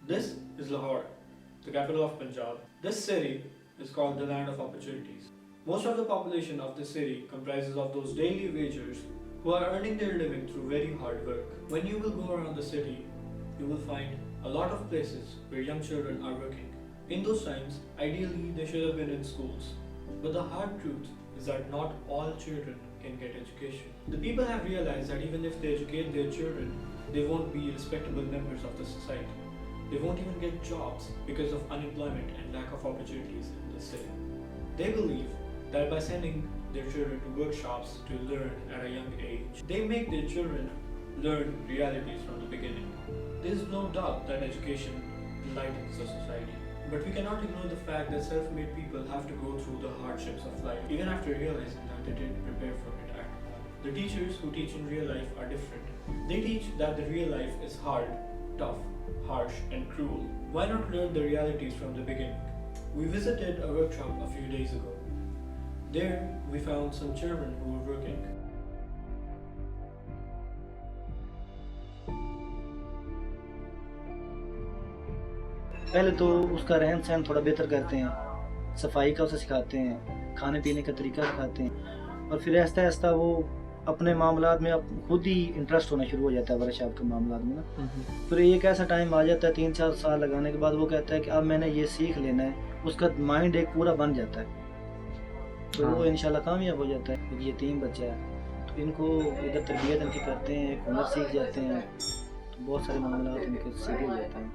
This is Lahore, the capital of Punjab. This city is called the land of opportunities. Most of the population of the city comprises of those daily wagers who are earning their living through very hard work. When you will go around the city, you will find a lot of places where young children are working. In those times, ideally they should have been in schools. But the hard truth is that not all children can get education. The people have realized that even if they educate their children, they won't be respectable members of the society. They won't even get jobs because of unemployment and lack of opportunities in the city. They believe that by sending their children to workshops to learn at a young age, they make their children learn realities from the beginning. There is no doubt that education enlightens the society. But we cannot ignore the fact that self-made people have to go through the hardships of life, even after realizing that they didn't prepare for it at all. The teachers who teach in real life are different. They teach that the real life is hard, tough, harsh, and cruel. Why not learn the realities from the beginning? We visited a workshop a few days ago. There, we found some children who were working. पहले तो उसका रहन सहन थोड़ा बेहतर करते हैं, सफाई का उसे सिखाते हैं, खाने पीने का तरीका सिखाते हैं, और फिर आहिस्ता आहिस्ता वो अपने मामलात में अब खुद ही इंटरेस्ट होना शुरू हो जाता है वर्कशॉप के मामलात में ना। फिर एक ऐसा टाइम आ जाता है 3-4 साल लगाने के बाद वो कहता है कि अब मैंने ये सीख लेना है, उसका माइंड एक पूरा बन जाता है, तो वो इंशाल्लाह कामयाब हो जाता है। ये 3 बच्चे हैं तो इनको इधर तरबियत इनकी करते हैं, एक हुनर सीख जाते हैं, तो बहुत सारे मामला इनके सीखे जाते हैं।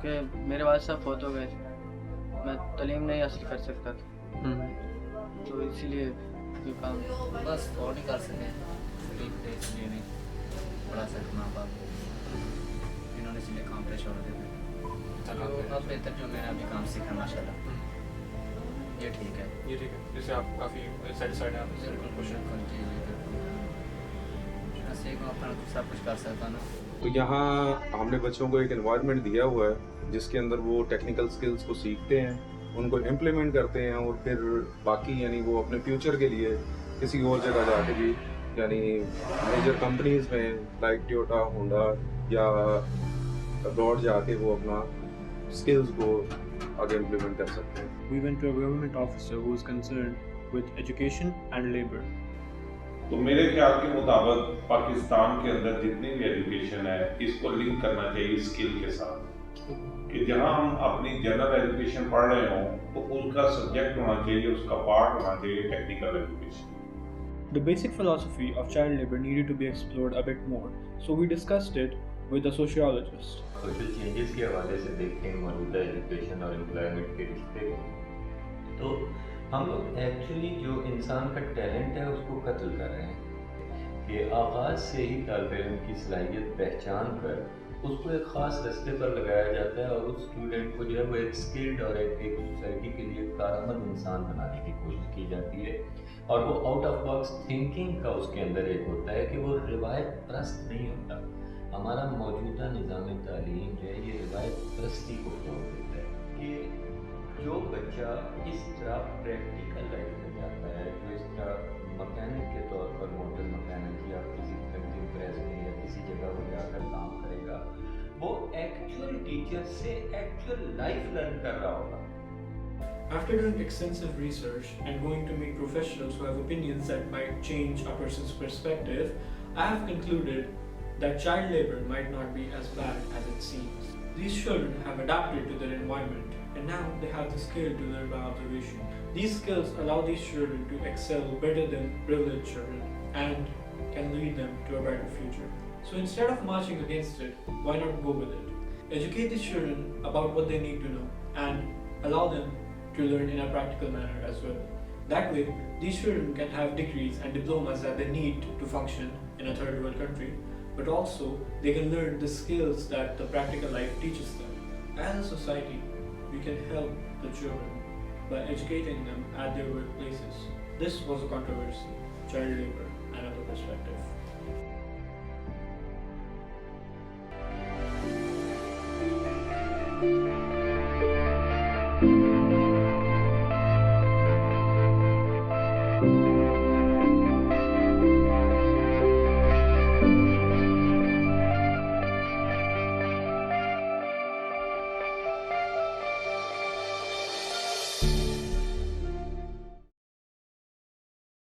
कि मेरे वालिद साहब फौत हो गए थे, मैं तालीम नहीं हासिल कर सकता था, तो इसीलिए ये काम बस और नहीं कर सके, तकलीफ थे इसलिए नहीं पढ़ा सके माँ बाप, इन्होंने इसलिए काम पे छोड़ दिया। चलो अब बेहतर जो मैंने अभी काम सीखा माशाल्लाह, ये ठीक है, ये ठीक है, जिससे आप काफ़ी सेटिस्फाइड हैं। बिल्कुल खुश अपना सब कुछ कर सकता ना। तो यहाँ हमने बच्चों को एक एनवायरनमेंट दिया हुआ है जिसके अंदर वो टेक्निकल स्किल्स को सीखते हैं, उनको इम्प्लीमेंट करते हैं, और फिर बाकी यानी वो अपने फ्यूचर के लिए किसी और जगह जाके भी यानी मेजर कंपनीज में लाइक टोयोटा, होंडा या अब्रॉड जाके वो अपना स्किल्स को आगे इम्प्लीमेंट कर सकते हैं। We went to a government officer who was concerned with education and labor. तो मेरे ख्याल के मुताबिक पाकिस्तान के अंदर जितनी भी एजुकेशन है इसको लिंक करना चाहिए स्किल के साथ, कि जहां हम अपनी जनरल एजुकेशन पढ़ रहे हों तो उनका सब्जेक्ट होना चाहिए, उसका पार्ट होना चाहिए technical education. The basic philosophy of child labor needed to be explored a bit more, so we discussed it with a sociologist. Social changes के हवाले से देखें मौजूदा एजुकेशन और एम्प्लॉयमेंट के रिश्ते को, तो हम लोग एक्चुअली जो इंसान का टैलेंट है उसको कत्ल कर रहे हैं कि आगाज़ से ही तालिब इल्म की सलाहियत पहचान कर उसको एक ख़ास रास्ते पर लगाया जाता है, और उस स्टूडेंट को जो है वो एक स्किल्ड और एक सोसाइटी के लिए कारआमद इंसान बनाने की कोशिश की जाती है, और वो आउट ऑफ बॉक्स थिंकिंग का उसके अंदर एक होता है कि वो रिवायत परस्त नहीं होता। हमारा मौजूदा निज़ाम तालीम जो है ये रिवायत परस्ती को जोड़ देता है कि जो बच्चा इस तरह प्रैक्टिकल लाइफ में जाता है, जो इस तरह मकैनिक के तौर पर मोटर मकैनिक या किसी प्रिंटिंग प्रेस में या किसी जगह पर जाकर काम करेगा, वो एक्चुअल टीचर से एक्चुअल लाइफ लर्न कर रहा होगा। After doing extensive research and going to meet professionals who have opinions that might change a person's perspective, I have concluded that child labor might not be as bad as it seems. These children have adapted to their environment, and now they have the skill to learn by observation. These skills allow these children to excel better than privileged children and can lead them to a better future. So instead of marching against it, why not go with it? Educate these children about what they need to know and allow them to learn in a practical manner as well. That way, these children can have degrees and diplomas that they need to function in a third world country, but also they can learn the skills that the practical life teaches them. As a society, we can help the children by educating them at their workplaces. This was a controversy, child labor, another perspective.